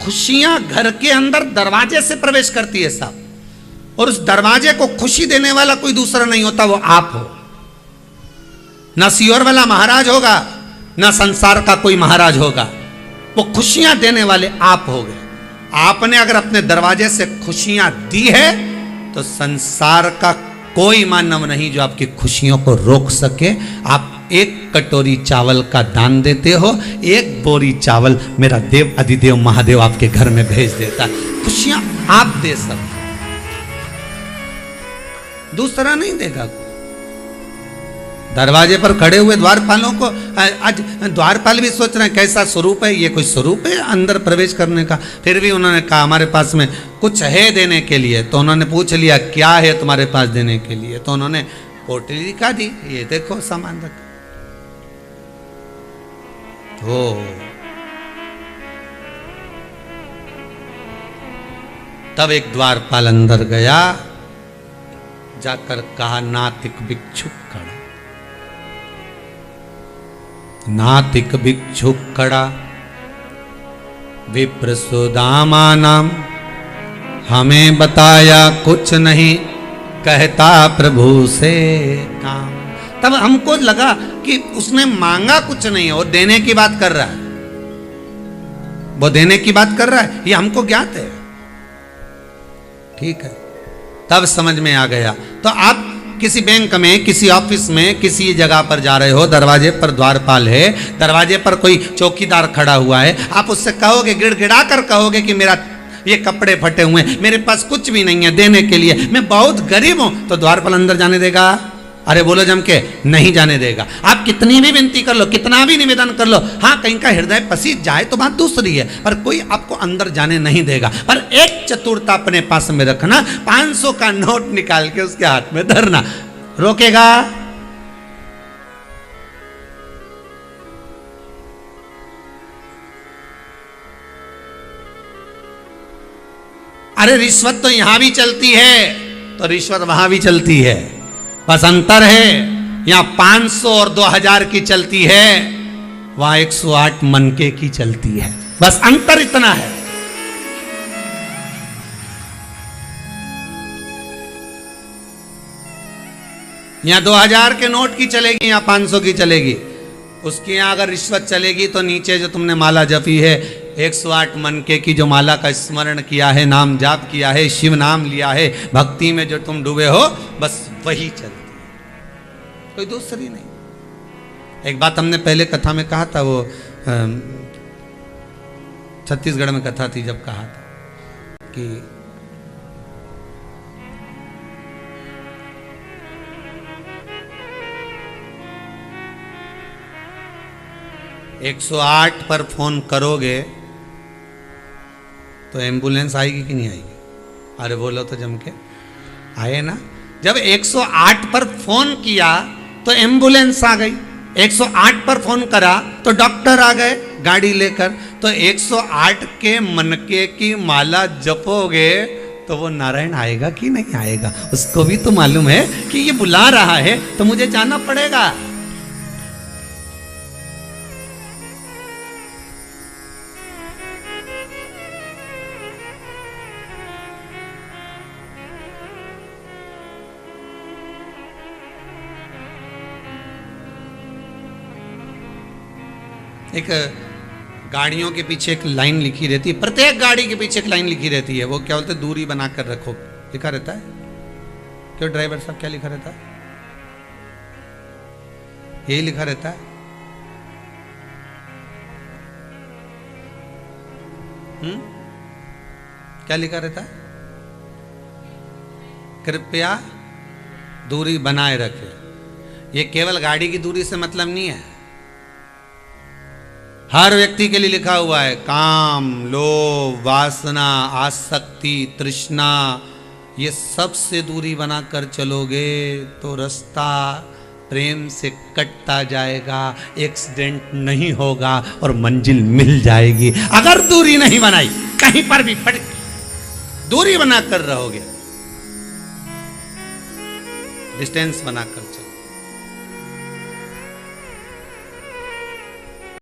खुशियां घर के अंदर दरवाजे से प्रवेश करती है साहब, और उस दरवाजे को खुशी देने वाला कोई दूसरा नहीं होता, वो आप हो। ना सियोर वाला महाराज होगा, ना संसार का कोई महाराज होगा, वो खुशियां देने वाले आप हो गए। आपने अगर अपने दरवाजे से खुशियां दी है तो संसार का कोई मानव नहीं जो आपकी खुशियों को रोक सके। आप एक कटोरी चावल का दान देते हो, एक बोरी चावल मेरा देव अधिदेव महादेव आपके घर में भेज देता है। खुशियां आप दे सकते, दूसरा नहीं देगा। दरवाजे पर खड़े हुए द्वारपालों को आज द्वारपाल भी सोच रहे हैं कैसा स्वरूप है, ये कोई स्वरूप है अंदर प्रवेश करने का। फिर भी उन्होंने कहा हमारे पास में कुछ है देने के लिए। तो उन्होंने पूछ लिया क्या है तुम्हारे पास देने के लिए, तो उन्होंने पोटली दिखा दी, ये देखो सामान रखा। तो तब एक द्वारपाल अंदर गया, जाकर कहा नातिक भिक्षुक खड़ा, नातिक भिक्षुक खड़ा, विप्र सुदामा नाम, हमें बताया कुछ नहीं, कहता प्रभु से काम। तब हमको लगा कि उसने मांगा कुछ नहीं है, वो देने की बात कर रहा है, वो देने की बात कर रहा है, ये हमको ज्ञात है। ठीक है, तब समझ में आ गया। तो आप किसी बैंक में, किसी ऑफिस में, किसी जगह पर जा रहे हो, दरवाजे पर द्वारपाल है, दरवाजे पर कोई चौकीदार खड़ा हुआ है, आप उससे कहोगे, गिड़गिड़ा कर कहोगे कि मेरा ये कपड़े फटे हुए हैं, मेरे पास कुछ भी नहीं है देने के लिए, मैं बहुत गरीब हूं, तो द्वारपाल अंदर जाने देगा? अरे बोलो जम के, नहीं जाने देगा। आप कितनी भी विनती कर लो, कितना भी निवेदन कर लो, हाँ कहीं का हृदय पसीज जाए तो बात दूसरी है, पर कोई आपको अंदर जाने नहीं देगा। पर एक चतुरता अपने पास में रखना, 500 का नोट निकाल के उसके हाथ में धरना, रोकेगा? अरे रिश्वत तो यहां भी चलती है, तो रिश्वत वहां भी चलती है, बस अंतर है यहां 500 और 2000 की चलती है, वहां 108 मनके की चलती है, बस अंतर इतना है। यहां 2000 के नोट की चलेगी, यहां 500 की चलेगी। उसकी यहां अगर रिश्वत चलेगी तो नीचे जो तुमने माला जपी है, 108 मनके की जो माला का स्मरण किया है, नाम जाप किया है, शिव नाम लिया है, भक्ति में जो तुम डूबे हो, बस वही चलती है, कोई दूसरी नहीं। एक बात हमने पहले कथा में कहा था, वो छत्तीसगढ़ में कथा थी, जब कहा था कि "108 पर फोन करोगे तो एम्बुलेंस आएगी कि नहीं आएगी?" अरे बोलो तो जम के, आए ना। जब 108 पर फोन किया तो एम्बुलेंस आ गई, 108 पर फोन करा तो डॉक्टर आ गए गाड़ी लेकर। तो 108 के मनके की माला जपोगे तो वो नारायण आएगा कि नहीं आएगा? उसको भी तो मालूम है कि ये बुला रहा है तो मुझे जाना पड़ेगा। एक गाड़ियों के पीछे एक लाइन लिखी रहती है, प्रत्येक गाड़ी के पीछे एक लाइन लिखी रहती है, वो क्या बोलते हैं, दूरी बनाकर रखो, लिखा रहता है। क्यों ड्राइवर साहब, क्या लिखा रहता है? यही लिखा रहता है। क्या लिखा रहता है? कृपया दूरी बनाए रखें। ये केवल गाड़ी की दूरी से मतलब नहीं है, हर व्यक्ति के लिए लिखा हुआ है। काम, लोभ, वासना, आसक्ति, तृष्णा, ये सब से दूरी बनाकर चलोगे तो रास्ता प्रेम से कटता जाएगा, एक्सीडेंट नहीं होगा और मंजिल मिल जाएगी। अगर दूरी नहीं बनाई, कहीं पर भी पड़, दूरी बनाकर रहोगे, डिस्टेंस बनाकर चलो।